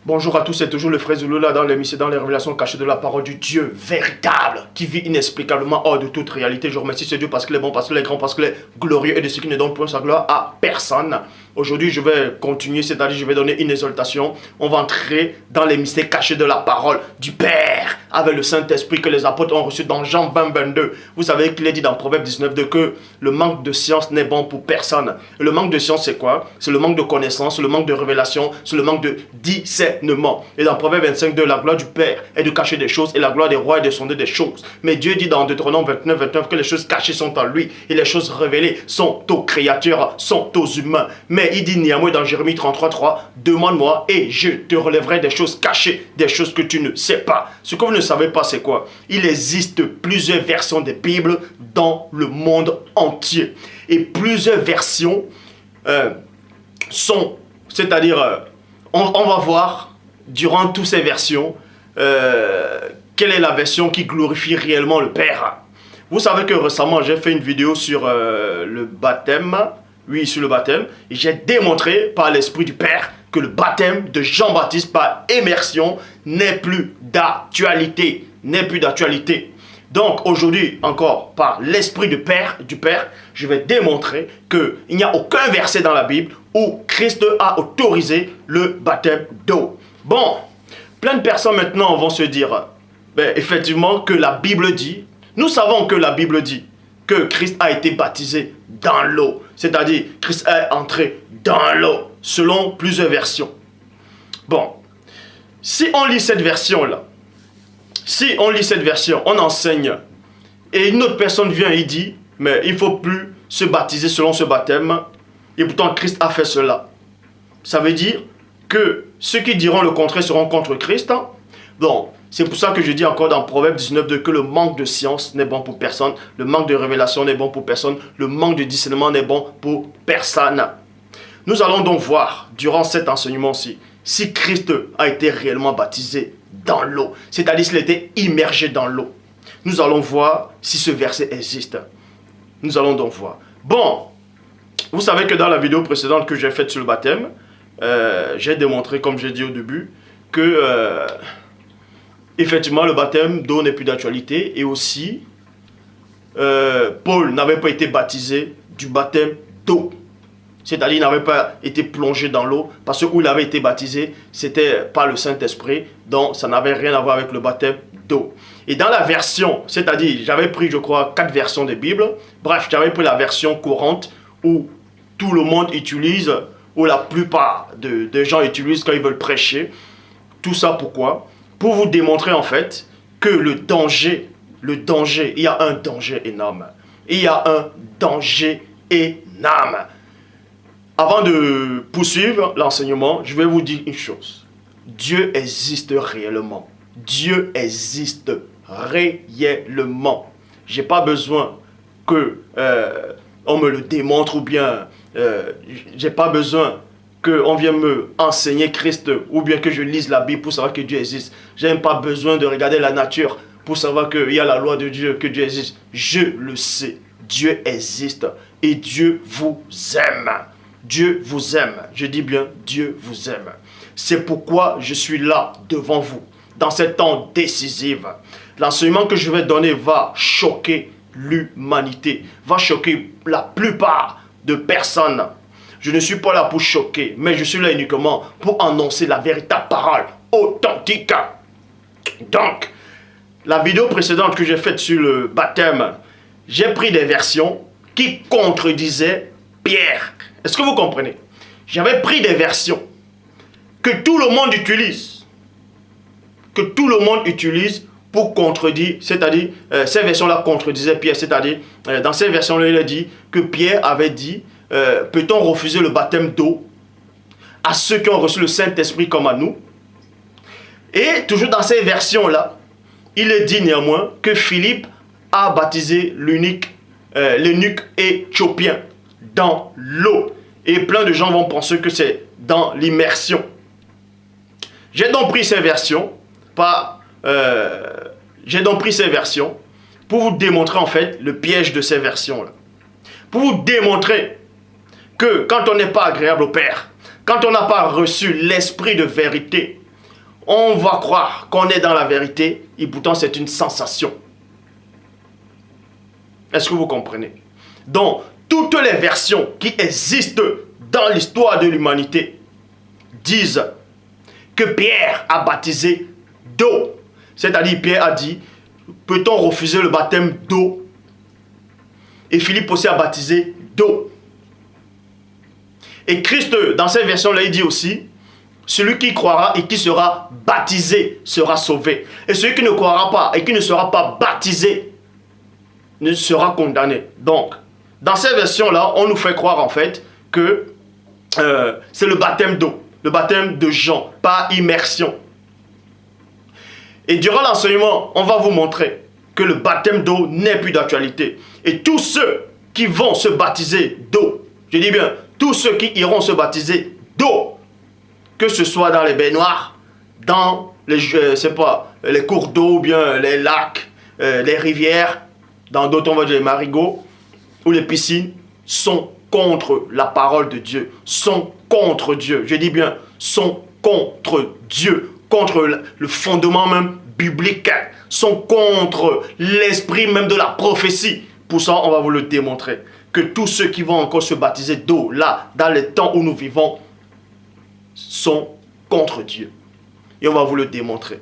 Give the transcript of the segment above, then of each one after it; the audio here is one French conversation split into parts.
Bonjour à tous, c'est toujours le frère Zouloula dans l'émission, dans les révélations cachées de la parole du Dieu véritable qui vit inexplicablement hors de toute réalité. Je remercie ce Dieu parce qu'il est bon, parce qu'il est grand, parce qu'il est glorieux et de ce qui ne donne point sa gloire à personne. Aujourd'hui, je vais continuer, c'est-à-dire je vais donner une exaltation. On va entrer dans les mystères cachés de la parole du Père avec le Saint-Esprit que les apôtres ont reçu dans Jean 20-22. Vous savez qu'il est dit dans Proverbe 19 que le manque de science n'est bon pour personne. Et le manque de science, c'est quoi? C'est le manque de connaissance, c'est le manque de révélation, c'est le manque de discernement. Et dans Proverbe 25 la gloire du Père est de cacher des choses et la gloire des rois est de sonder des choses. Mais Dieu dit dans Deutéronome 29 que les choses cachées sont en lui et les choses révélées sont aux créatures, sont aux humains. Mais il dit néanmoins dans Jérémie 33:3, demande-moi et je te relèverai des choses cachées, des choses que tu ne sais pas. Ce que vous ne savez pas, c'est quoi? Il existe plusieurs versions des Bibles dans le monde entier. Et plusieurs versions sont, c'est-à-dire, on va voir durant toutes ces versions quelle est la version qui glorifie réellement le Père. Vous savez que récemment, j'ai fait une vidéo sur le baptême. Oui, sur le baptême. Et j'ai démontré par l'Esprit du Père que le baptême de Jean-Baptiste par immersion n'est plus d'actualité. N'est plus d'actualité. Donc aujourd'hui, encore par l'Esprit du Père, je vais démontrer qu'il n'y a aucun verset dans la Bible où Christ a autorisé le baptême d'eau. Bon, plein de personnes maintenant vont se dire, effectivement, que la Bible dit, nous savons que la Bible dit que Christ a été baptisé dans l'eau. C'est-à-dire, Christ est entré dans l'eau, selon plusieurs versions. Bon, si on lit cette version-là, on enseigne, et une autre personne vient et dit, mais il ne faut plus se baptiser selon ce baptême, et pourtant Christ a fait cela. Ça veut dire que ceux qui diront le contraire seront contre Christ. Donc, c'est pour ça que je dis encore dans Proverbe 19 que le manque de science n'est bon pour personne, le manque de révélation n'est bon pour personne, le manque de discernement n'est bon pour personne. Nous allons donc voir, durant cet enseignement-ci, si Christ a été réellement baptisé dans l'eau, c'est-à-dire s'il était immergé dans l'eau. Nous allons voir si ce verset existe. Nous allons donc voir. Bon, vous savez que dans la vidéo précédente que j'ai faite sur le baptême, j'ai démontré, comme j'ai dit au début, que effectivement le baptême d'eau n'est plus d'actualité et aussi Paul n'avait pas été baptisé du baptême d'eau. C'est-à-dire il n'avait pas été plongé dans l'eau parce que où il avait été baptisé, c'était par le Saint-Esprit, donc ça n'avait rien à voir avec le baptême d'eau. Et dans la version, c'est-à-dire j'avais pris je crois 4 versions de Bible, bref j'avais pris la version courante où tout le monde utilise, où la plupart des gens utilisent quand ils veulent prêcher. Tout ça pourquoi? Pour vous démontrer en fait que le danger, il y a un danger énorme. Il y a un danger énorme. Avant de poursuivre l'enseignement, je vais vous dire une chose. Dieu existe réellement. Dieu existe réellement. Je n'ai pas besoin que on me le démontre ou bien j'ai pas besoin qu'on vienne me enseigner Christ ou bien que je lise la Bible pour savoir que Dieu existe. Je n'ai pas besoin de regarder la nature pour savoir qu'il y a la loi de Dieu, que Dieu existe. Je le sais. Dieu existe et Dieu vous aime. Dieu vous aime. Je dis bien, Dieu vous aime. C'est pourquoi je suis là devant vous, dans cet temps décisif. L'enseignement que je vais donner va choquer l'humanité, va choquer la plupart de personnes. Je ne suis pas là pour choquer, mais je suis là uniquement pour annoncer la véritable parole authentique. Donc, la vidéo précédente que j'ai faite sur le baptême, j'ai pris des versions qui contredisaient Pierre. Est-ce que vous comprenez? J'avais pris des versions que tout le monde utilise. Que tout le monde utilise pour contredire, c'est-à-dire, ces versions-là contredisaient Pierre. C'est-à-dire, dans ces versions-là, il a dit que Pierre avait dit, peut-on refuser le baptême d'eau à ceux qui ont reçu le Saint-Esprit comme à nous? Et toujours dans ces versions-là, il est dit néanmoins que Philippe a baptisé l'eunuque éthiopien dans l'eau. Et plein de gens vont penser que c'est dans l'immersion. J'ai donc pris ces versions pour vous démontrer en fait le piège de ces versions-là. Pour vous démontrer que quand on n'est pas agréable au Père, quand on n'a pas reçu l'esprit de vérité, on va croire qu'on est dans la vérité et pourtant c'est une sensation. Est-ce que vous comprenez? Donc, toutes les versions qui existent dans l'histoire de l'humanité disent que Pierre a baptisé d'eau. C'est-à-dire, Pierre a dit, peut-on refuser le baptême d'eau? Et Philippe aussi a baptisé d'eau. Et Christ, dans cette version-là, il dit aussi, celui qui croira et qui sera baptisé sera sauvé. Et celui qui ne croira pas et qui ne sera pas baptisé ne sera condamné. Donc, dans cette version-là, on nous fait croire en fait que c'est le baptême d'eau, le baptême de Jean, par immersion. Et durant l'enseignement, on va vous montrer que le baptême d'eau n'est plus d'actualité. Et tous ceux qui vont se baptiser d'eau, je dis bien, tous ceux qui iront se baptiser d'eau, que ce soit dans les baignoires, dans les, les cours d'eau, ou bien les lacs, les rivières, dans d'autres on va dire les marigots, ou les piscines, sont contre la parole de Dieu, sont contre Dieu. Je dis bien, sont contre Dieu, contre le fondement même biblique, sont contre l'esprit même de la prophétie. Pour ça, on va vous le démontrer. Que tous ceux qui vont encore se baptiser d'eau, là, dans les temps où nous vivons, sont contre Dieu. Et on va vous le démontrer.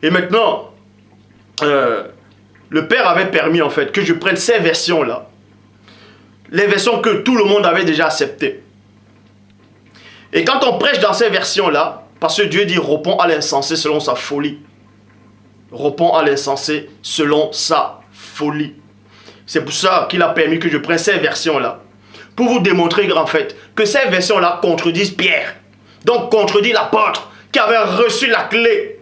Et maintenant, le Père avait permis en fait que je prenne ces versions-là, les versions que tout le monde avait déjà acceptées. Et quand on prêche dans ces versions-là, parce que Dieu dit, réponds à l'insensé selon sa folie. Réponds à l'insensé selon sa folie. C'est pour ça qu'il a permis que je prenne ces versions-là, pour vous démontrer en fait que ces versions-là contredisent Pierre. Donc contredisent l'apôtre qui avait reçu la clé.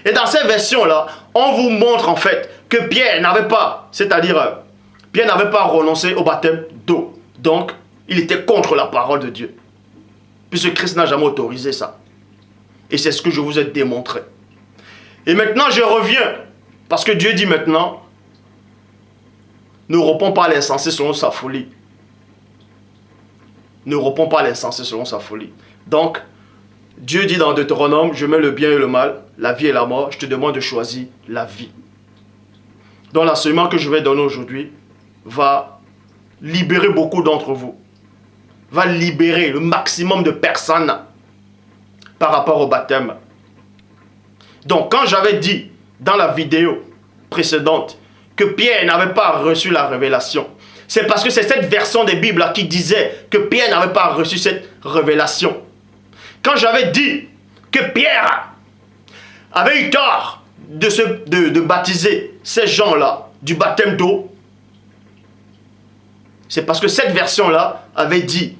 Et dans ces versions-là, on vous montre en fait que Pierre n'avait pas, c'est-à-dire Pierre n'avait pas renoncé au baptême d'eau. Donc, il était contre la parole de Dieu. Puisque Christ n'a jamais autorisé ça. Et c'est ce que je vous ai démontré. Et maintenant, je reviens. Parce que Dieu dit maintenant, ne réponds pas à l'insensé selon sa folie. Ne réponds pas à l'insensé selon sa folie. Donc, Dieu dit dans Deutéronome, je mets le bien et le mal, la vie et la mort, je te demande de choisir la vie. Donc l'enseignement que je vais donner aujourd'hui va libérer beaucoup d'entre vous. Va libérer le maximum de personnes par rapport au baptême. Donc quand j'avais dit dans la vidéo précédente que Pierre n'avait pas reçu la révélation, c'est parce que c'est cette version des Bibles qui disait que Pierre n'avait pas reçu cette révélation. Quand j'avais dit que Pierre avait eu tort de baptiser ces gens-là du baptême d'eau, c'est parce que cette version-là avait dit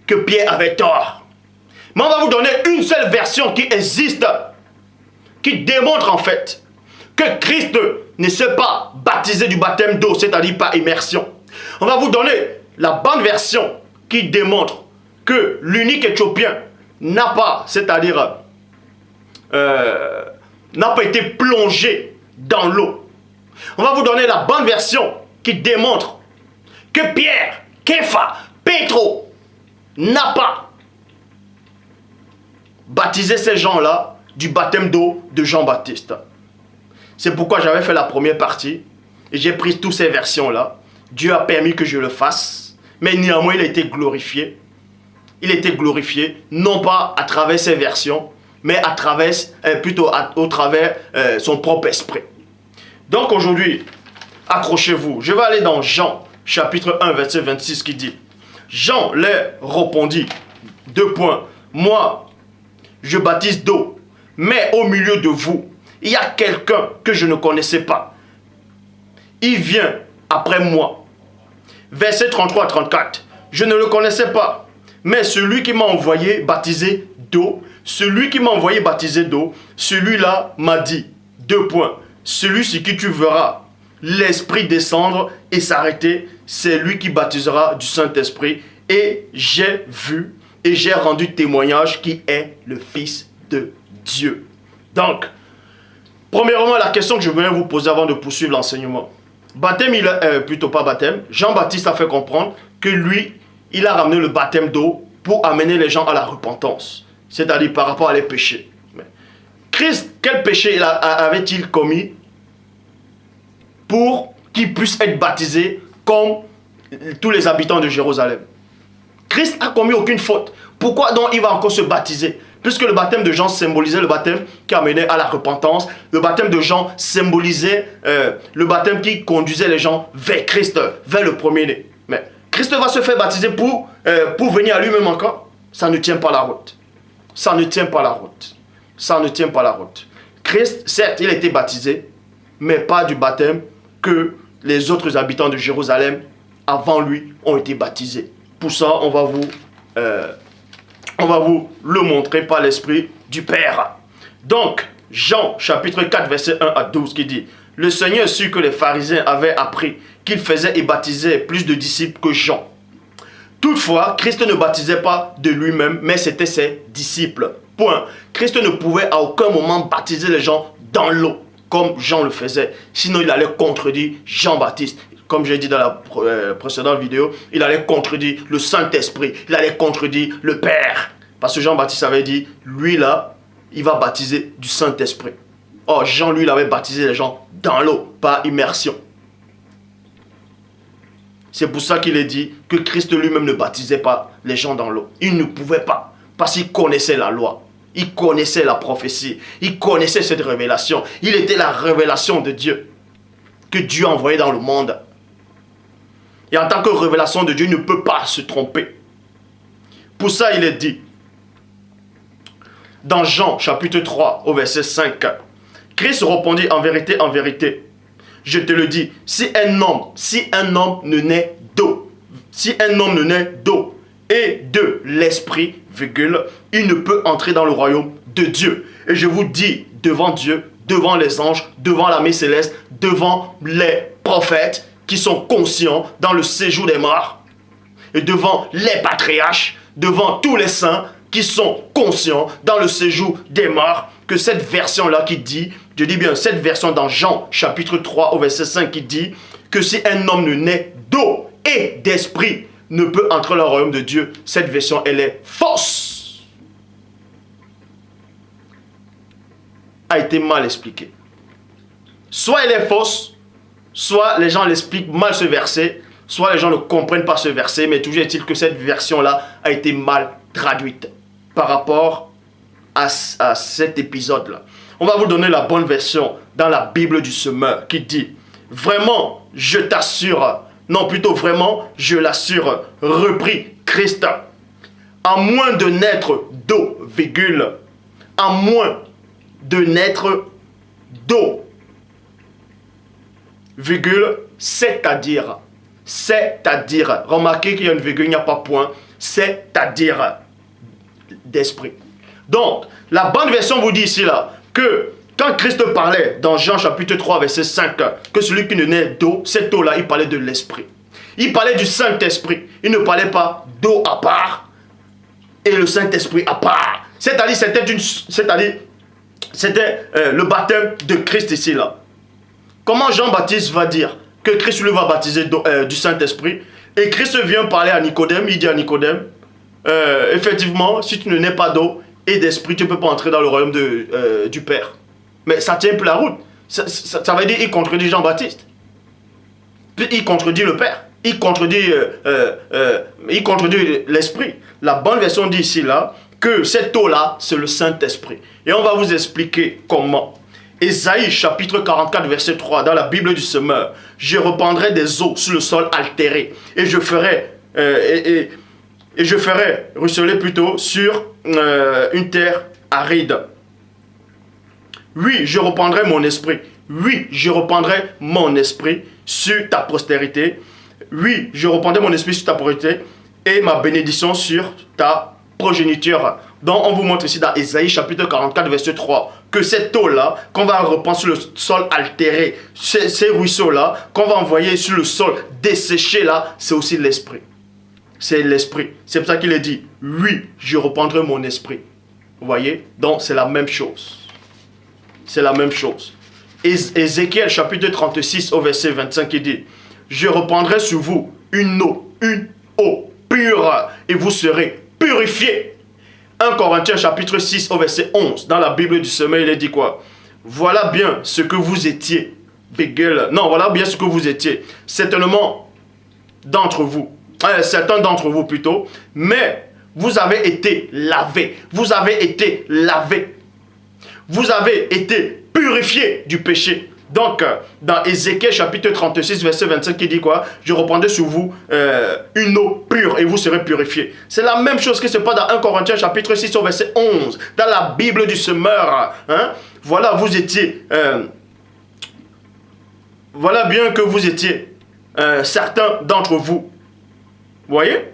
que Pierre avait tort. Mais on va vous donner une seule version qui existe, qui démontre en fait que Christ ne s'est pas baptisé du baptême d'eau, c'est-à-dire par immersion. On va vous donner la bonne version qui démontre que l'unique Éthiopien n'a pas, c'est-à-dire n'a pas été plongé dans l'eau. On va vous donner la bonne version qui démontre que Pierre, Képha, Pétro n'a pas baptisé ces gens-là du baptême d'eau de Jean-Baptiste. C'est pourquoi j'avais fait la première partie et j'ai pris toutes ces versions-là. Dieu a permis que je le fasse, mais néanmoins il a été glorifié. Il a été glorifié, non pas à travers ces versions, mais à travers, au travers son propre esprit. Donc aujourd'hui, accrochez-vous. Je vais aller dans Jean, chapitre 1, verset 26, qui dit, Jean leur répondit, 2 points, moi, je baptise d'eau, mais au milieu de vous, il y a quelqu'un que je ne connaissais pas. Il vient après moi. Verset 33 à 34, je ne le connaissais pas. Mais celui qui m'a envoyé baptiser d'eau, celui-là m'a dit, 2 points, celui sur qui tu verras l'Esprit descendre et s'arrêter, c'est lui qui baptisera du Saint-Esprit. Et j'ai vu et j'ai rendu témoignage qui est le Fils de Dieu. Donc, premièrement, la question que je voulais vous poser avant de poursuivre l'enseignement. Baptême, plutôt pas baptême, Jean-Baptiste a fait comprendre que lui, il a ramené le baptême d'eau pour amener les gens à la repentance. c'est-à-dire par rapport à les péchés. Mais Christ, quel péché avait-il commis pour qu'il puisse être baptisé comme tous les habitants de Jérusalem? Christ n'a commis aucune faute. Pourquoi donc il va encore se baptiser? Puisque le baptême de Jean symbolisait le baptême qui amenait à la repentance. Le baptême de Jean symbolisait le baptême qui conduisait les gens vers Christ, vers le premier-né. Mais Christ va se faire baptiser pour venir à lui-même encore? Ça ne tient pas la route. Ça ne tient pas la route. Ça ne tient pas la route. Christ, certes, il a été baptisé, mais pas du baptême que les autres habitants de Jérusalem avant lui ont été baptisés. Pour ça, on va vous le montrer par l'Esprit du Père. Donc, Jean, chapitre 4, verset 1 à 12, qui dit: le Seigneur sut que les pharisiens avaient appris qu'il faisait et baptisait plus de disciples que Jean. Toutefois, Christ ne baptisait pas de lui-même, mais c'était ses disciples. Point. Christ ne pouvait à aucun moment baptiser les gens dans l'eau, comme Jean le faisait. Sinon, il allait contredire Jean-Baptiste. Comme j'ai dit dans la précédente vidéo, il allait contredire le Saint-Esprit. Il allait contredire le Père. Parce que Jean-Baptiste avait dit, lui là, il va baptiser du Saint-Esprit. Or, Jean, lui, il avait baptisé les gens dans l'eau, par immersion. C'est pour ça qu'il est dit que Christ lui-même ne baptisait pas les gens dans l'eau. Il ne pouvait pas, parce qu'il connaissait la loi. Il connaissait la prophétie. Il connaissait cette révélation. Il était la révélation de Dieu, que Dieu a envoyé dans le monde. Et en tant que révélation de Dieu, il ne peut pas se tromper. Pour ça, il est dit, dans Jean chapitre 3, au verset 5, Christ répondit: en vérité, je te le dis, si un homme ne naît d'eau, et de l'esprit, il ne peut entrer dans le royaume de Dieu. Et je vous dis, devant Dieu, devant les anges, devant l'armée céleste, devant les prophètes qui sont conscients dans le séjour des morts, et devant les patriarches, devant tous les saints qui sont conscients dans le séjour des morts, que cette version-là qui dit, je dis bien cette version dans Jean chapitre 3 au verset 5 qui dit que si un homme ne naît d'eau et d'esprit, ne peut entrer dans le royaume de Dieu, cette version elle est fausse. A été mal expliquée. Soit elle est fausse, soit les gens l'expliquent mal ce verset, soit les gens ne comprennent pas ce verset, mais toujours est-il que cette version-là a été mal traduite par rapport à cet épisode-là. On va vous donner la bonne version dans la Bible du Semeur qui dit: vraiment, je t'assure, non plutôt vraiment, je l'assure, reprit Christ, à moins de naître d'eau, à moins de naître d'eau, c'est-à-dire, remarquez qu'il y a une virgule, il n'y a pas point, c'est-à-dire d'esprit. Donc, la bonne version vous dit ici là, que quand Christ parlait dans Jean chapitre 3 verset 5, que celui qui ne naît d'eau, cette eau là, il parlait de l'esprit. Il parlait du Saint-Esprit. Il ne parlait pas d'eau à part et le Saint-Esprit à part. C'est-à-dire, c'était le baptême de Christ ici là. Comment Jean-Baptiste va dire que Christ lui va baptiser du Saint-Esprit? Et Christ vient parler à Nicodème, il dit à Nicodème, effectivement, si tu ne nais pas d'eau et d'esprit, tu ne peux pas entrer dans le royaume du Père. Mais ça tient plus la route. Ça veut dire qu'il contredit Jean-Baptiste. Puis il contredit le Père. Il contredit l'Esprit. La bonne version dit ici là que cette eau-là, c'est le Saint-Esprit. Et on va vous expliquer comment. Ésaïe chapitre 44 verset 3 dans la Bible du Semeur: je répandrai des eaux sur le sol altéré et je ferai ruisseler plutôt sur une terre aride. Oui, je reprendrai mon esprit. Oui, je reprendrai mon esprit sur ta postérité. Oui, je reprendrai mon esprit sur ta postérité et ma bénédiction sur ta progéniture. Donc, on vous montre ici dans Ésaïe chapitre 44 verset 3 que cette eau-là, qu'on va reprendre sur le sol altéré, ces ruisseaux-là, qu'on va envoyer sur le sol desséché là, c'est aussi l'esprit. C'est l'esprit. C'est pour ça qu'il est dit, oui, je reprendrai mon esprit. Vous voyez? Donc, c'est la même chose. C'est la même chose. Ézéchiel chapitre 36 au verset 25 il dit: je reprendrai sur vous une eau pure et vous serez purifiés. 1 Corinthiens chapitre 6 au verset 11, dans la Bible du sommeil, il est dit quoi? Voilà bien ce que vous étiez. Non, voilà bien ce que vous étiez. Certainement d'entre vous, certains d'entre vous plutôt, mais vous avez été lavés. Vous avez été lavés. Vous avez été purifiés du péché. Donc, dans Ézéchiel chapitre 36, verset 25, qui dit quoi? Je reprendrai sur vous une eau pure et vous serez purifiés. C'est la même chose qui se passe dans 1 Corinthiens chapitre 6, au verset 11, dans la Bible du semeur. Hein? Voilà, vous étiez... voilà bien que vous étiez certains d'entre vous. Vous voyez?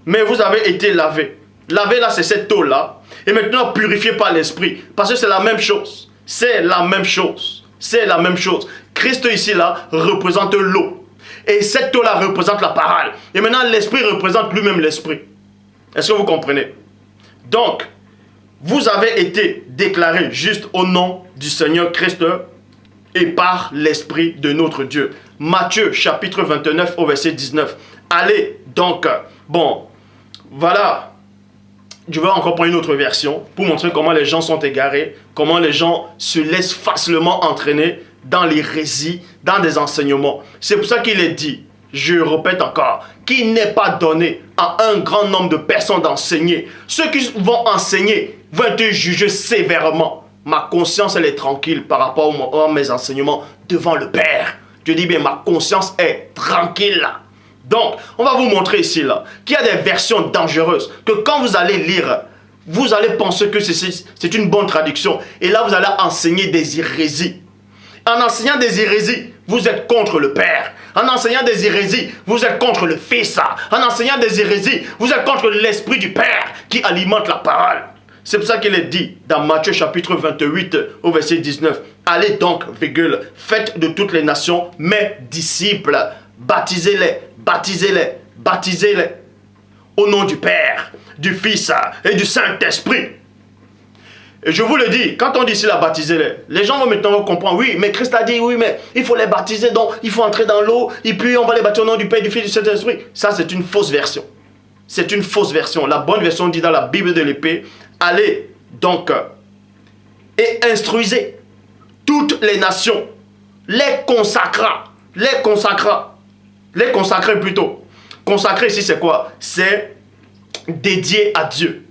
Mais vous avez été lavés. Lavé là, c'est cette eau-là. Et maintenant purifié par l'Esprit. Parce que c'est la même chose. C'est la même chose. C'est la même chose. Christ ici là représente l'eau. Et cette eau-là représente la parole. Et maintenant l'Esprit représente lui-même l'Esprit. Est-ce que vous comprenez? Donc, vous avez été déclarés juste au nom du Seigneur Christ et par l'Esprit de notre Dieu. Matthieu chapitre 29 au verset 19. Allez donc, bon, voilà, je vais encore prendre une autre version pour montrer comment les gens sont égarés, comment les gens se laissent facilement entraîner dans l'hérésie, dans des enseignements. C'est pour ça qu'il est dit, je répète encore, qu'il n'est pas donné à un grand nombre de personnes d'enseigner. Ceux qui vont enseigner vont être jugés sévèrement. Ma conscience, elle est tranquille par rapport à mes enseignements devant le Père. Je dis bien, ma conscience est tranquille là. Donc, on va vous montrer ici là qu'il y a des versions dangereuses que quand vous allez lire, vous allez penser que c'est une bonne traduction. Et là, vous allez enseigner des hérésies. En enseignant des hérésies, vous êtes contre le Père. En enseignant des hérésies, vous êtes contre le Fils. En enseignant des hérésies, vous êtes contre l'Esprit du Père qui alimente la parole. C'est pour ça qu'il est dit dans Matthieu chapitre 28 au verset 19. Allez donc, virgule, faites de toutes les nations mes disciples. Baptisez-les, baptisez-les, baptisez-les. Au nom du Père, du Fils et du Saint-Esprit. Et je vous le dis, quand on dit ici la baptisez-les, les gens vont maintenant comprendre, oui, mais Christ a dit, oui, mais il faut les baptiser, donc il faut entrer dans l'eau, et puis on va les baptiser au nom du Père, du Fils et du Saint-Esprit. Ça, c'est une fausse version. C'est une fausse version. La bonne version dit dans la Bible de l'épée, allez donc et instruisez toutes les nations, les consacrants plutôt. Consacrer ici c'est quoi? C'est dédié à Dieu.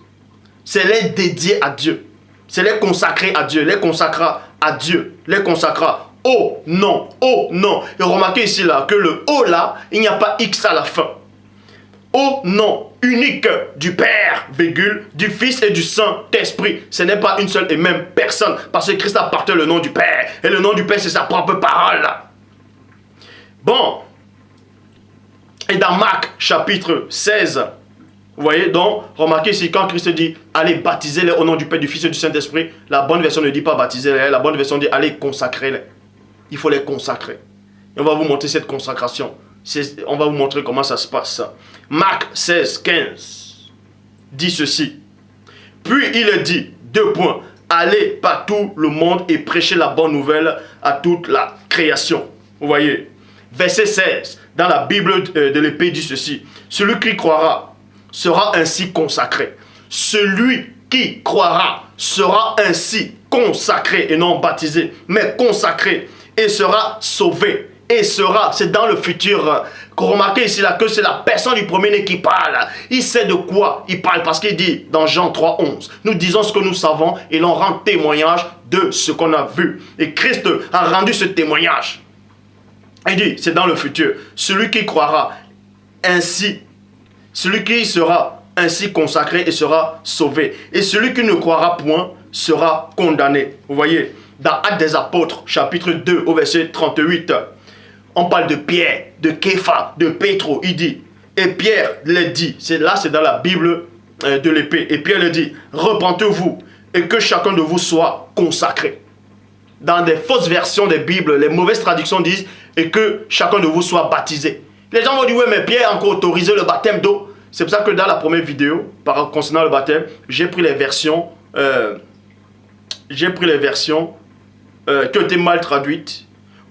C'est les dédier à Dieu. C'est les consacrer à Dieu, les consacrer à Dieu, les consacrer au nom, au nom. Et remarquez ici là que le O là, il n'y a pas X à la fin. Au nom unique du Père, virgule, du Fils et du Saint-Esprit. Ce n'est pas une seule et même personne. Parce que Christ appartient au nom du Père. Et le nom du Père, c'est sa propre parole. Bon. Et dans Marc, chapitre 16, vous voyez, donc, remarquez ici, quand Christ dit, allez baptiser-les au nom du Père, du Fils et du Saint-Esprit, la bonne version ne dit pas baptiser-les, la bonne version dit, allez consacrer-les. Il faut les consacrer. Et on va vous montrer cette consacration. On va vous montrer comment ça se passe. Marc 16, 15 dit ceci. Puis il dit, 2 points, allez par tout le monde et prêchez la bonne nouvelle à toute la création. Vous voyez, verset 16, dans la Bible de l'épée dit ceci. Celui qui croira sera ainsi consacré. Celui qui croira sera ainsi consacré et non baptisé, mais consacré et sera sauvé. Et sera, c'est dans le futur. Remarquez ici là que c'est la personne du premier-né qui parle. Il sait de quoi il parle parce qu'il dit dans Jean 3, 11. Nous disons ce que nous savons et l'on rend témoignage de ce qu'on a vu. Et Christ a rendu ce témoignage. Il dit, c'est dans le futur. Celui qui croira ainsi, celui qui sera ainsi consacré et sera sauvé. Et celui qui ne croira point sera condamné. Vous voyez, dans Actes des Apôtres, chapitre 2, au verset 38, on parle de Pierre, de Képha, de Pétro. Il dit, et Pierre le dit, c'est dans la Bible de l'épée. Et Pierre le dit, repentez-vous et que chacun de vous soit consacré. Dans des fausses versions des Bibles, les mauvaises traductions disent, et que chacun de vous soit baptisé. Les gens vont dire, oui, mais Pierre a encore autorisé le baptême d'eau. C'est pour ça que dans la première vidéo, concernant le baptême, j'ai pris les versions qui ont été mal traduites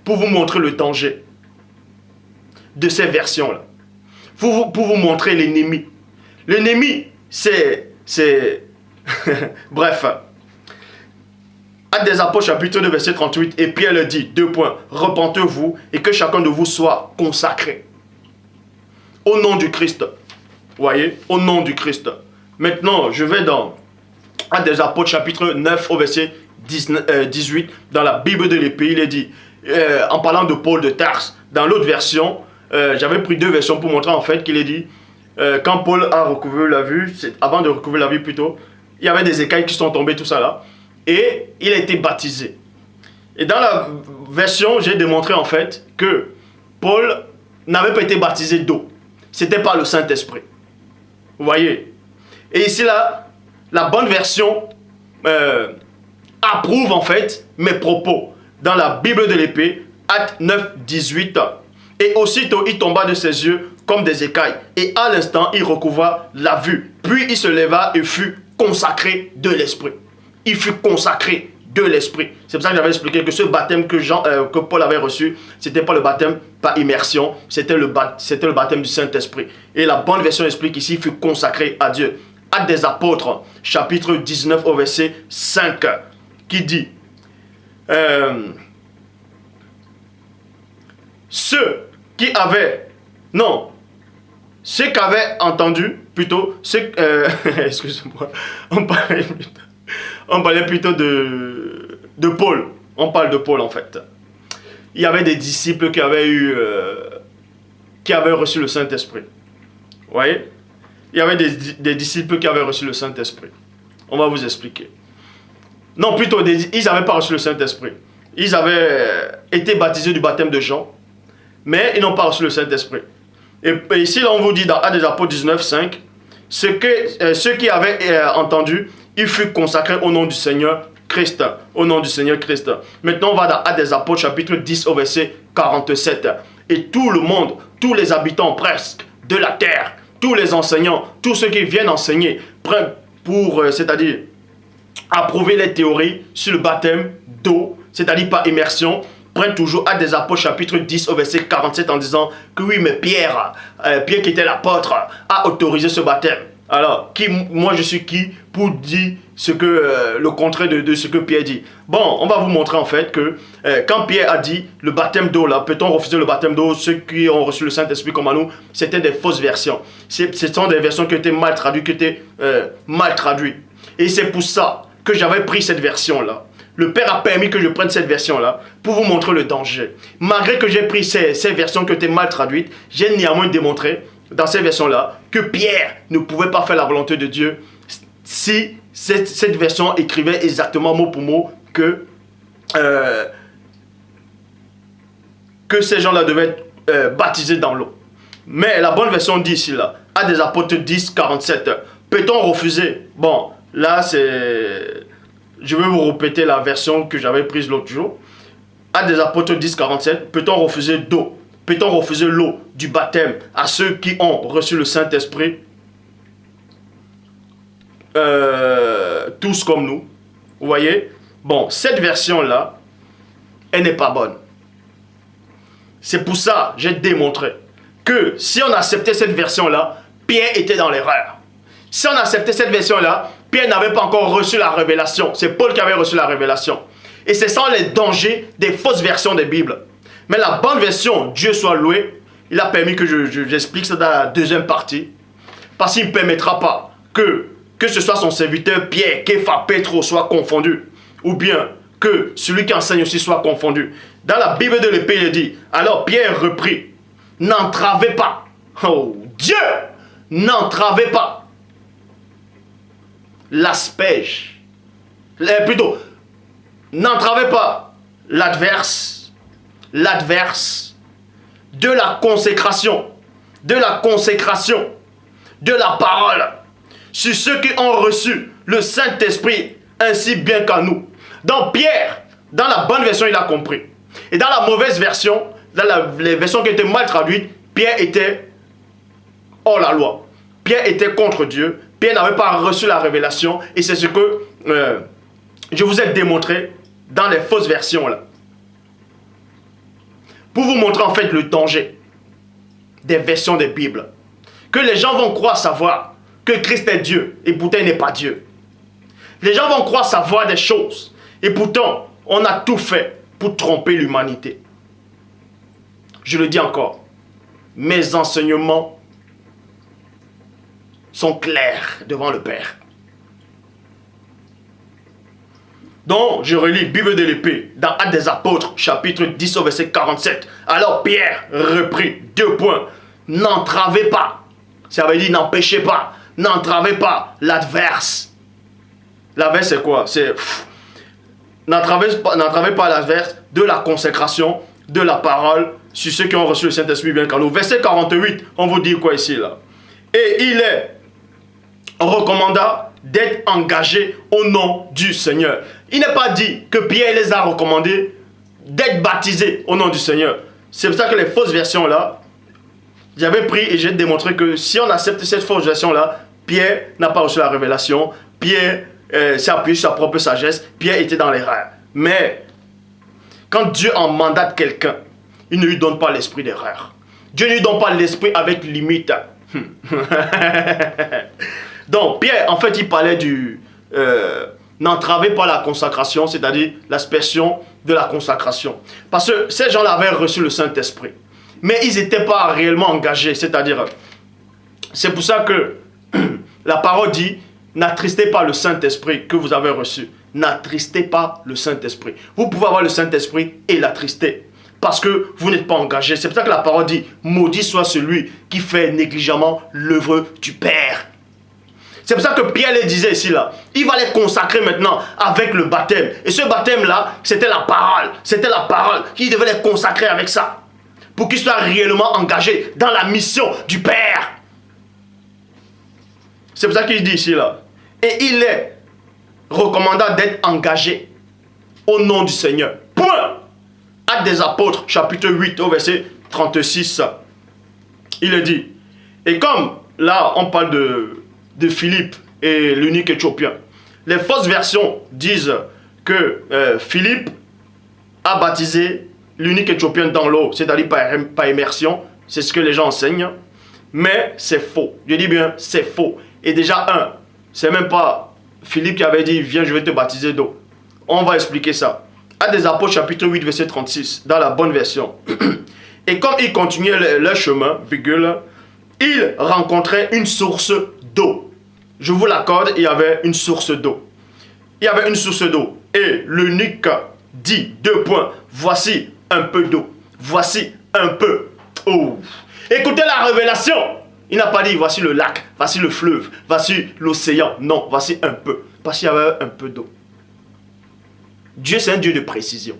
pour vous montrer le danger de ces versions-là. Pour vous montrer l'ennemi. L'ennemi, c'est Bref. Actes des Apôtres, chapitre 2, verset 38. Et Pierre le dit, 2 points. Repentez-vous et que chacun de vous soit consacré. Au nom du Christ. Vous voyez? Au nom du Christ. Maintenant, je vais dans Actes des Apôtres, chapitre 9, au verset 18. Dans la Bible de l'Épée, il est dit, en parlant de Paul de Tarse, dans l'autre version, j'avais pris 2 versions pour montrer en fait qu'il est dit, quand Paul a recouvré la vue, avant de recouvrir la vue plutôt, il y avait des écailles qui sont tombées, tout ça là, et il a été baptisé. Et dans la version, j'ai démontré en fait que Paul n'avait pas été baptisé d'eau. C'était par le Saint-Esprit. Vous voyez? Et ici là, la bonne version approuve en fait mes propos. Dans la Bible de l'Épée, Actes 9, 18. Et aussitôt il tomba de ses yeux comme des écailles. Et à l'instant, il recouvra la vue. Puis il se leva et fut consacré de l'Esprit. Il fut consacré de l'Esprit. C'est pour ça que j'avais expliqué que ce baptême que Paul avait reçu, ce n'était pas le baptême par immersion, c'était le baptême du Saint-Esprit. Et la bonne version explique ici, il fut consacré à Dieu. Actes des Apôtres, chapitre 19 au verset 5, qui dit ceux qu'avaient entendu, plutôt, excusez-moi, on parlait plutôt de Paul. On parle de Paul en fait. Il y avait des disciples qui avaient reçu le Saint-Esprit. Vous voyez? Il y avait des disciples qui avaient reçu le Saint-Esprit. On va vous expliquer. Non, plutôt, ils n'avaient pas reçu le Saint-Esprit. Ils avaient été baptisés du baptême de Jean, mais ils n'ont pas reçu le Saint-Esprit. Et ici, là, on vous dit dans Actes des Apôtres 19, 5, ceux qui avaient entendu, il fut consacré au nom du Seigneur Christ. Au nom du Seigneur Christ. Maintenant, on va dans Actes des Apôtres, chapitre 10, au verset 47. Et tout le monde, tous les habitants presque de la terre, tous les enseignants, tous ceux qui viennent enseigner, prennent c'est-à-dire approuver les théories sur le baptême d'eau, c'est-à-dire par immersion, prennent toujours Actes des Apôtres chapitre 10 au verset 47 en disant que oui, mais Pierre qui était l'apôtre, a autorisé ce baptême. Alors, moi je suis qui pour dire le contraire de ce que Pierre dit? Bon, on va vous montrer en fait que quand Pierre a dit le baptême d'eau là, peut-on refuser le baptême d'eau? Ceux qui ont reçu le Saint-Esprit comme à nous, c'était des fausses versions. Ce sont des versions qui étaient mal traduites, Et c'est pour ça que j'avais pris cette version là. Le Père a permis que je prenne cette version-là pour vous montrer le danger. Malgré que j'ai pris ces versions qui étaient mal traduites, j'ai néanmoins démontré dans ces versions-là que Pierre ne pouvait pas faire la volonté de Dieu si cette version écrivait exactement mot pour mot que ces gens-là devaient être baptisés dans l'eau. Mais la bonne version dit ici, là, Actes des Apôtres 10, 47. Peut-on refuser? Bon, là c'est... Je vais vous répéter la version que j'avais prise l'autre jour. Actes des Apôtres 10, 47. Peut-on refuser d'eau? Peut-on refuser l'eau du baptême à ceux qui ont reçu le Saint-Esprit? Tous comme nous. Vous voyez? Bon, cette version-là, elle n'est pas bonne. C'est pour ça que j'ai démontré que si on acceptait cette version-là, Pierre était dans l'erreur. Si on acceptait cette version-là, Pierre n'avait pas encore reçu la révélation. C'est Paul qui avait reçu la révélation. Et c'est ça les dangers des fausses versions des Bibles. Mais la bonne version, Dieu soit loué, il a permis que j'explique ça dans la deuxième partie. Parce qu'il ne permettra pas que ce soit son serviteur Pierre, Képha, Pétro soit confondu. Ou bien que celui qui enseigne aussi soit confondu. Dans la Bible de l'Épée, il dit, alors Pierre reprit, n'entravez pas. Oh Dieu, n'entravez pas l'asperge, plutôt, n'entravez pas l'adverse de la consécration, de la parole, sur ceux qui ont reçu le Saint-Esprit, ainsi bien qu'à nous. Donc Pierre, dans la bonne version, il a compris. Et dans la mauvaise version, dans les versions qui étaient mal traduites, Pierre était hors la loi. Pierre était contre Dieu. Pierre n'avait pas reçu la révélation. Et c'est ce que je vous ai démontré dans les fausses versions là. Pour vous montrer en fait le danger des versions des Bibles. Que les gens vont croire savoir que Christ est Dieu et pourtant il n'est pas Dieu. Les gens vont croire savoir des choses. Et pourtant, on a tout fait pour tromper l'humanité. Je le dis encore. Mes enseignements sont clairs devant le Père. Donc, je relis Bible de l'épée dans Actes des Apôtres, chapitre 10 au verset 47. Alors Pierre reprit 2 points. N'entravez pas. Ça veut dire n'empêchez pas. N'entravez pas l'adverse. L'adverse c'est quoi? C'est n'entravez pas l'adverse de la consécration, de la parole sur ceux qui ont reçu le Saint-Esprit bien qu'en nous. Verset 48, on vous dit quoi ici là? Et il est recommanda d'être engagé au nom du Seigneur. Il n'est pas dit que Pierre les a recommandés d'être baptisés au nom du Seigneur. C'est pour ça que les fausses versions là, j'avais pris et j'ai démontré que si on accepte cette fausse version là, Pierre n'a pas reçu la révélation, Pierre s'est appuyé sur sa propre sagesse, Pierre était dans l'erreur. Mais quand Dieu en mandate quelqu'un, il ne lui donne pas l'esprit d'erreur. Dieu ne lui donne pas l'esprit avec limite. Donc Pierre, en fait, il parlait du n'entravez pas la consacration, c'est-à-dire l'aspersion de la consacration. Parce que ces gens-là avaient reçu le Saint-Esprit, mais ils n'étaient pas réellement engagés. C'est-à-dire, c'est pour ça que la parole dit, n'attristez pas le Saint-Esprit que vous avez reçu. N'attristez pas le Saint-Esprit. Vous pouvez avoir le Saint-Esprit et l'attrister, parce que vous n'êtes pas engagé. C'est pour ça que la parole dit, maudit soit celui qui fait négligemment l'œuvre du Père. C'est pour ça que Pierre les disait ici là, il va les consacrer maintenant avec le baptême. Et ce baptême là, c'était la parole. C'était la parole. Il devait les consacrer avec ça. Pour qu'ils soient réellement engagés dans la mission du Père. C'est pour ça qu'il dit ici là. Et il est recommandant d'être engagé au nom du Seigneur. Point. Actes des Apôtres, chapitre 8, au verset 36. Il est dit. Et comme là, on parle de Philippe et l'eunuque éthiopien. Les fausses versions disent que Philippe a baptisé l'eunuque éthiopien dans l'eau, c'est-à-dire par immersion. C'est ce que les gens enseignent. Mais c'est faux. Je dis bien, c'est faux. Et déjà, c'est même pas Philippe qui avait dit, viens, je vais te baptiser d'eau. On va expliquer ça. Actes des Apôtres, chapitre 8, verset 36, dans la bonne version. Et comme ils continuaient leur chemin, virgule, ils rencontraient une source d'eau. Je vous l'accorde, il y avait une source d'eau. Il y avait une source d'eau. Et l'eunuque dit, 2 points, voici un peu d'eau. Voici un peu. Oh. Écoutez la révélation. Il n'a pas dit, voici le lac, voici le fleuve, voici l'océan. Non, voici un peu. Parce qu'il y avait un peu d'eau. Dieu, c'est un Dieu de précision.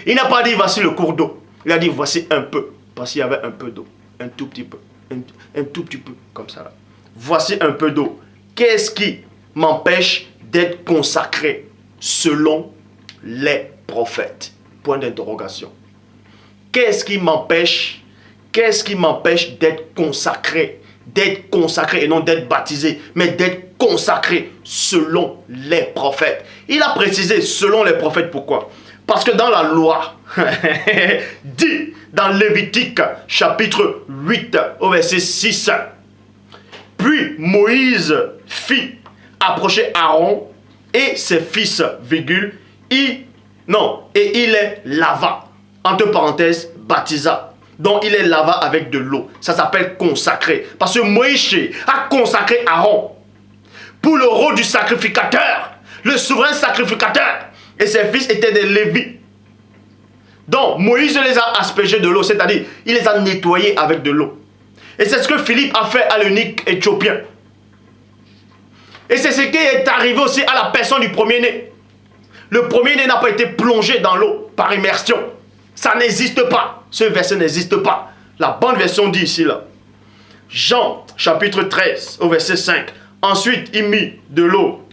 Il n'a pas dit, voici le cours d'eau. Il a dit, voici un peu. Parce qu'il y avait un peu d'eau. Un tout petit peu. Un tout petit peu, comme ça là. Voici un peu d'eau. Qu'est-ce qui m'empêche d'être consacré selon les prophètes? Point d'interrogation. Qu'est-ce qui m'empêche d'être consacré? D'être consacré et non d'être baptisé, mais d'être consacré selon les prophètes. Il a précisé selon les prophètes, pourquoi? Parce que dans la loi, dit dans Lévitique chapitre 8 au verset 6, puis Moïse fit approcher Aaron et ses fils, virgule, et il les lava, entre parenthèses, baptisa. Donc il les lava avec de l'eau. Ça s'appelle consacré. Parce que Moïse a consacré Aaron pour le rôle du sacrificateur, le souverain sacrificateur. Et ses fils étaient des Lévites. Donc Moïse les a aspergés de l'eau, c'est-à-dire il les a nettoyés avec de l'eau. Et c'est ce que Philippe a fait à l'eunuque éthiopien. Et c'est ce qui est arrivé aussi à la personne du premier-né. Le premier-né n'a pas été plongé dans l'eau par immersion. Ça n'existe pas. Ce verset n'existe pas. La bonne version dit ici là. Jean chapitre 13 au verset 5. Ensuite il mit de l'eau.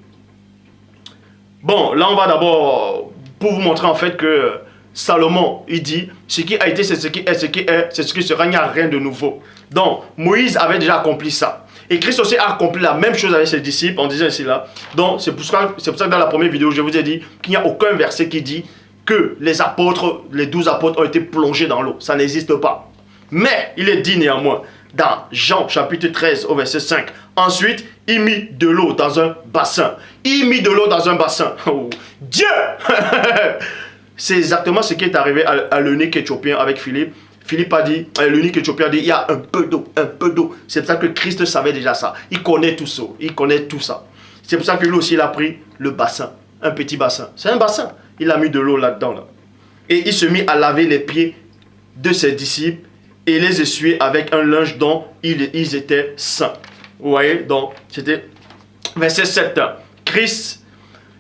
Bon, là on va d'abord pour vous montrer en fait que Salomon, il dit, ce qui a été, c'est ce qui est, ce qui est, c'est ce qui sera, il n'y a rien de nouveau. Donc, Moïse avait déjà accompli ça. Et Christ aussi a accompli la même chose avec ses disciples en disant ici là. Donc, c'est pour ça que dans la première vidéo, je vous ai dit qu'il n'y a aucun verset qui dit que les apôtres, les 12 apôtres ont été plongés dans l'eau. Ça n'existe pas. Mais, il est dit néanmoins, dans Jean chapitre 13 au verset 5. Ensuite, il mit de l'eau dans un bassin. Il mit de l'eau dans un bassin. Oh, Dieu C'est exactement ce qui est arrivé à l'eunuque éthiopien avec Philippe. Philippe a dit, l'eunuque éthiopien a dit, il y a un peu d'eau, un peu d'eau. C'est pour ça que Christ savait déjà ça. Il connaît tout ça. Il connaît tout ça. C'est pour ça que lui aussi, il a pris le bassin. Un petit bassin. C'est un bassin. Il a mis de l'eau là-dedans. Là. Et il se mit à laver les pieds de ses disciples et les essuyer avec un linge dont ils étaient saints. Vous voyez, donc, c'était verset 7. Christ,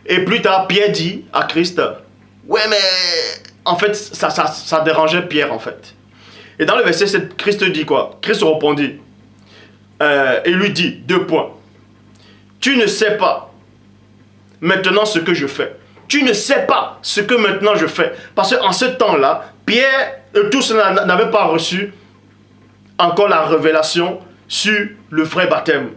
et plus tard, Pierre dit à Christ, ouais, mais en fait, ça dérangeait Pierre, en fait. Et dans le verset 7, Christ dit quoi? Christ répondit, et lui dit, 2 points. Tu ne sais pas maintenant ce que je fais. Tu ne sais pas ce que maintenant je fais. Parce qu'en ce temps-là, Pierre et tous n'avaient pas reçu encore la révélation sur le vrai baptême.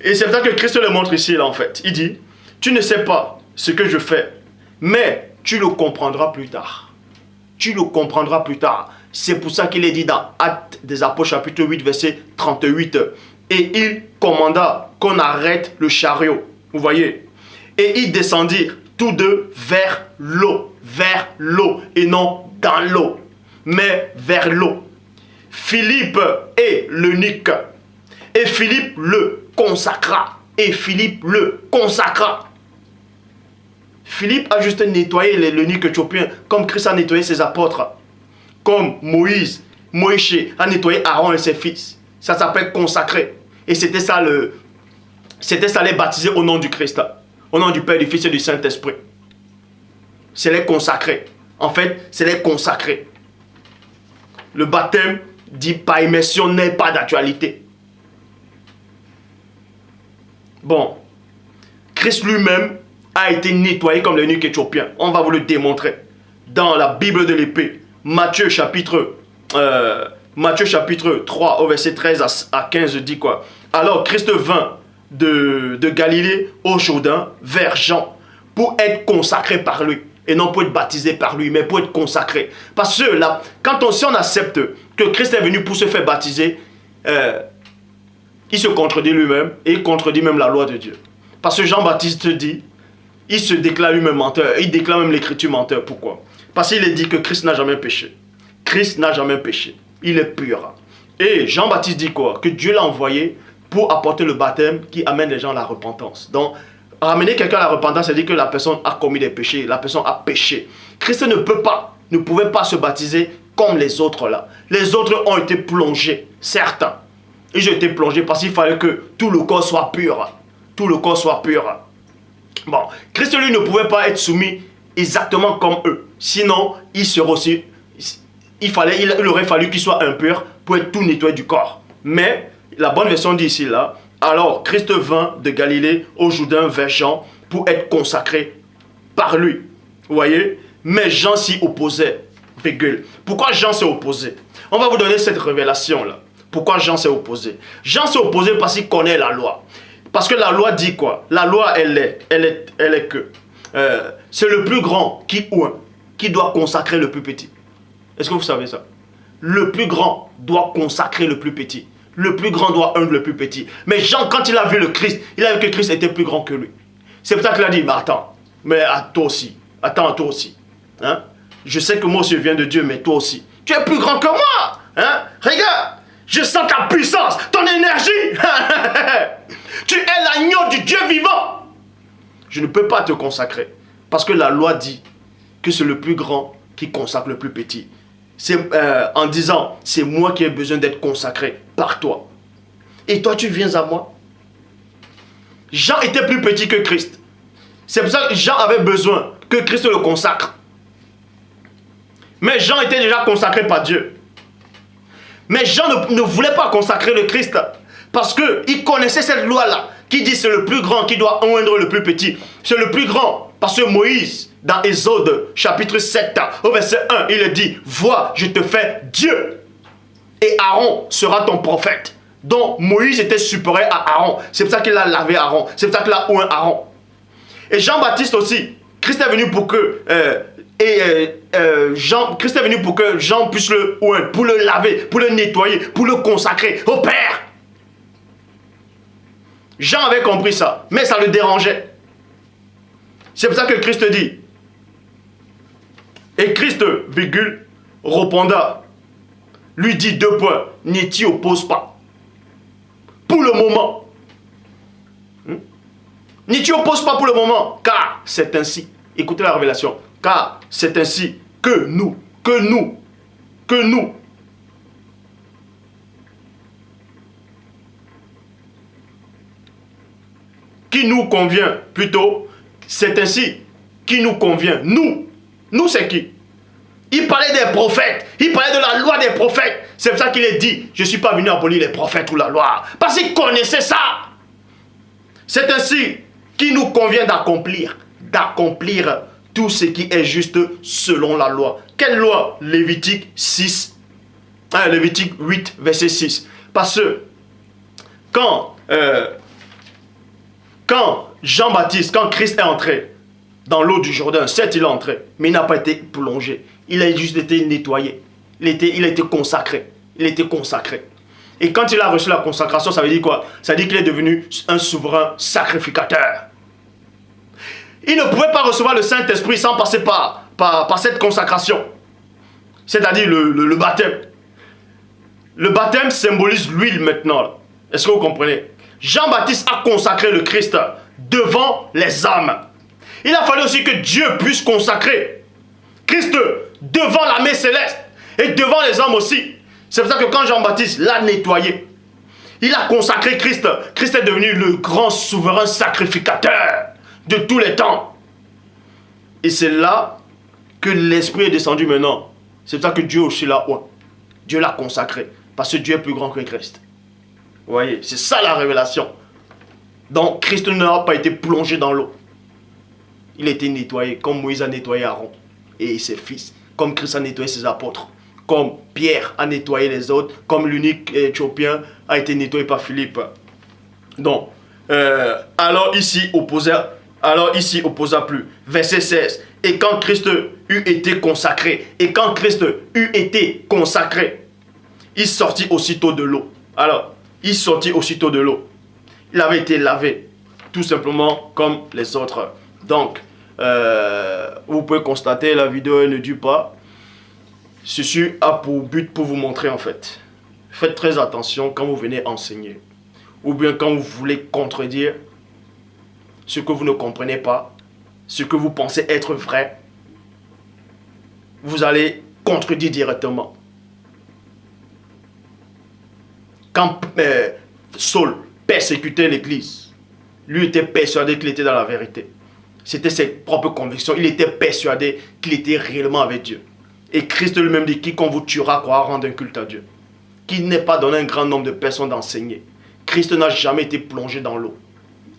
Et c'est ça que Christ le montre ici, là, en fait. Il dit, tu ne sais pas ce que je fais, mais tu le comprendras plus tard. Tu le comprendras plus tard. C'est pour ça qu'il est dit dans Actes des Apôtres, chapitre 8, verset 38. Et il commanda qu'on arrête le chariot. Vous voyez? Et ils descendirent tous deux vers l'eau, et non dans l'eau, mais vers l'eau. Philippe est l'eunuque, et Philippe le consacra, Philippe a juste nettoyé l'eunuque éthiopien, comme Christ a nettoyé ses apôtres, comme Moïse a nettoyé Aaron et ses fils. Ça s'appelle consacrer. Et c'était ça les baptiser au nom du Christ, au nom du Père, du Fils et du Saint-Esprit. C'est les consacrer. En fait, c'est les consacrer. Le baptême dit par immersion n'est pas d'actualité. Bon, Christ lui-même a été nettoyé comme l'eunuque éthiopien. On va vous le démontrer. Dans la Bible de l'épée, Matthieu chapitre 3 au verset 13 à 15 dit quoi? Alors Christ vint de Galilée au Jourdain vers Jean pour être consacré par lui. Et non pour être baptisé par lui, mais pour être consacré. Parce que là, si on accepte que Christ est venu pour se faire baptiser, il se contredit lui-même et il contredit même la loi de Dieu. Parce que Jean-Baptiste dit, il se déclare lui-même menteur, il déclare même l'écriture menteur. Pourquoi? Parce qu'il est dit que Christ n'a jamais péché. Christ n'a jamais péché. Il est pur. Et Jean-Baptiste dit quoi? Que Dieu l'a envoyé pour apporter le baptême qui amène les gens à la repentance. Donc, ramener quelqu'un à la repentance, c'est dire que la personne a commis des péchés, la personne a péché. Christ ne pouvait pas se baptiser comme les autres là. Les autres ont été plongés, certains. Ils ont été plongés parce qu'il fallait que tout le corps soit pur. Tout le corps soit pur. Bon, Christ lui ne pouvait pas être soumis exactement comme eux. Sinon, il aurait fallu qu'il soit impur pour être tout nettoyé du corps. Mais la bonne version dit ici là, alors Christ vint de Galilée au Jourdain vers Jean pour être consacré par lui. Vous voyez? Mais Jean s'y opposait. Virgule. Pourquoi Jean s'est opposé? On va vous donner cette révélation là. Pourquoi Jean s'est opposé? Jean s'est opposé parce qu'il connaît la loi. Parce que la loi dit quoi? La loi, elle est que c'est le plus grand qui doit consacrer le plus petit. Est-ce que vous savez ça? Le plus grand doit consacrer le plus petit. Le plus grand doit ungre le plus petit. Mais Jean, quand il a vu le Christ, il a vu que Christ était plus grand que lui. C'est pour ça qu'il a dit, mais attends, mais à toi aussi. Attends, toi aussi. Hein? Je sais que moi aussi je viens de Dieu, mais toi aussi. Tu es plus grand que moi. Hein? Regarde, je sens ta puissance, ton énergie. Tu es l'agneau du Dieu vivant. Je ne peux pas te consacrer. Parce que la loi dit que c'est le plus grand qui consacre le plus petit. C'est en disant, c'est moi qui ai besoin d'être consacré par toi. Et toi, tu viens à moi. Jean était plus petit que Christ. C'est pour ça que Jean avait besoin que Christ le consacre. Mais Jean était déjà consacré par Dieu. Mais Jean ne voulait pas consacrer le Christ parce qu'il connaissait cette loi-là qui dit c'est le plus grand qui doit oindre le plus petit. C'est le plus grand parce que Moïse, dans Exode chapitre 7, au verset 1, il dit, vois, je te fais Dieu et Aaron sera ton prophète. Donc Moïse était supérieur à Aaron. C'est pour ça qu'il a lavé Aaron. C'est pour ça qu'il a oint Aaron. Et Jean-Baptiste aussi, Christ est venu pour que Christ est venu pour que Jean puisse le oindre, pour le laver, pour le nettoyer, pour le consacrer au Père. Jean avait compris ça, mais ça le dérangeait. C'est pour ça que Christ dit. Et Christ, virgule, répondant, lui dit 2 points, n'y t'y oppose pas. Pour le moment. N'y t'y oppose pas pour le moment, car c'est ainsi. Écoutez la révélation. Car c'est ainsi que nous, qui nous convient, plutôt, c'est ainsi qui nous convient. Nous c'est qui? Il parlait des prophètes, il parlait de la loi des prophètes. C'est pour ça qu'il est dit, je ne suis pas venu abolir les prophètes ou la loi. Parce qu'il connaissait ça. C'est ainsi qu'il nous convient d'accomplir tout ce qui est juste selon la loi. Quelle loi? Lévitique 6, Lévitique 8, verset 6. Parce que quand Jean-Baptiste, quand Christ est entré dans l'eau du Jourdain, certes il est entré, mais il n'a pas été plongé. Il a juste été nettoyé. Il a été consacré. Il a été consacré. Et quand il a reçu la consacration, ça veut dire quoi? Ça veut dire qu'il est devenu un souverain sacrificateur. Il ne pouvait pas recevoir le Saint-Esprit sans passer par cette consacration. C'est-à-dire le baptême. Le baptême symbolise l'huile maintenant. Est-ce que vous comprenez? Jean-Baptiste a consacré le Christ devant les hommes. Il a fallu aussi que Dieu puisse consacrer Christ devant l'armée céleste et devant les hommes aussi. C'est pour ça que quand Jean-Baptiste l'a nettoyé, il a consacré Christ. Christ est devenu le grand souverain sacrificateur de tous les temps. Et c'est là que l'Esprit est descendu maintenant. C'est pour ça que Dieu aussi l'a oint. Dieu l'a consacré. Parce que Dieu est plus grand que Christ. Vous voyez, c'est ça la révélation. Donc Christ n'a pas été plongé dans l'eau. Il a été nettoyé comme Moïse a nettoyé Aaron et ses fils. Comme Christ a nettoyé ses apôtres. Comme Pierre a nettoyé les autres. Comme l'unique Éthiopien a été nettoyé par Philippe. Donc, alors ici opposa plus. Verset 16. Et quand Christ eut été consacré, il sortit aussitôt de l'eau. Alors, il sortit aussitôt de l'eau. Il avait été lavé, tout simplement comme les autres. Donc, vous pouvez constater, la vidéo ne dure pas. Ceci a pour but pour vous montrer en fait. Faites très attention quand vous venez enseigner. Ou bien quand vous voulez contredire ce que vous ne comprenez pas, ce que vous pensez être vrai, vous allez contredire directement. Quand Saul persécutait l'église, lui était persuadé qu'il était dans la vérité. C'était ses propres convictions. Il était persuadé qu'il était réellement avec Dieu. Et Christ lui-même dit, quiconque vous tuera croira rendre un culte à Dieu. Qu'il n'ait pas donné un grand nombre de personnes d'enseigner. Christ n'a jamais été plongé dans l'eau.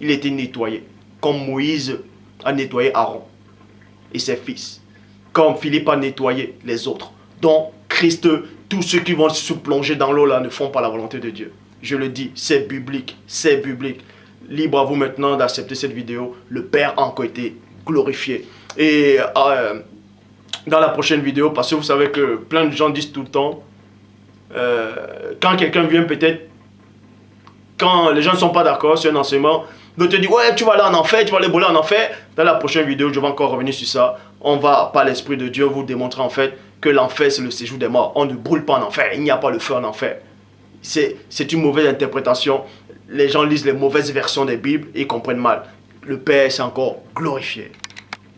Il était nettoyé. Comme Moïse a nettoyé Aaron et ses fils. Comme Philippe a nettoyé les autres. Donc Christ, tous ceux qui vont se plonger dans l'eau là ne font pas la volonté de Dieu. Je le dis, c'est biblique, c'est biblique. Libre à vous maintenant d'accepter cette vidéo. Le Père a encore été glorifié. Et dans la prochaine vidéo, parce que vous savez que plein de gens disent tout le temps, quand quelqu'un vient peut-être, quand les gens ne sont pas d'accord sur un enseignement, de te dire, ouais, tu vas aller en enfer, tu vas aller brûler en enfer. Dans la prochaine vidéo, je vais encore revenir sur ça. On va, par l'Esprit de Dieu, vous démontrer en fait que l'enfer, c'est le séjour des morts. On ne brûle pas en enfer, il n'y a pas le feu en enfer. C'est une mauvaise interprétation. Les gens lisent les mauvaises versions des Bibles et ils comprennent mal. Le Père s'est encore glorifié.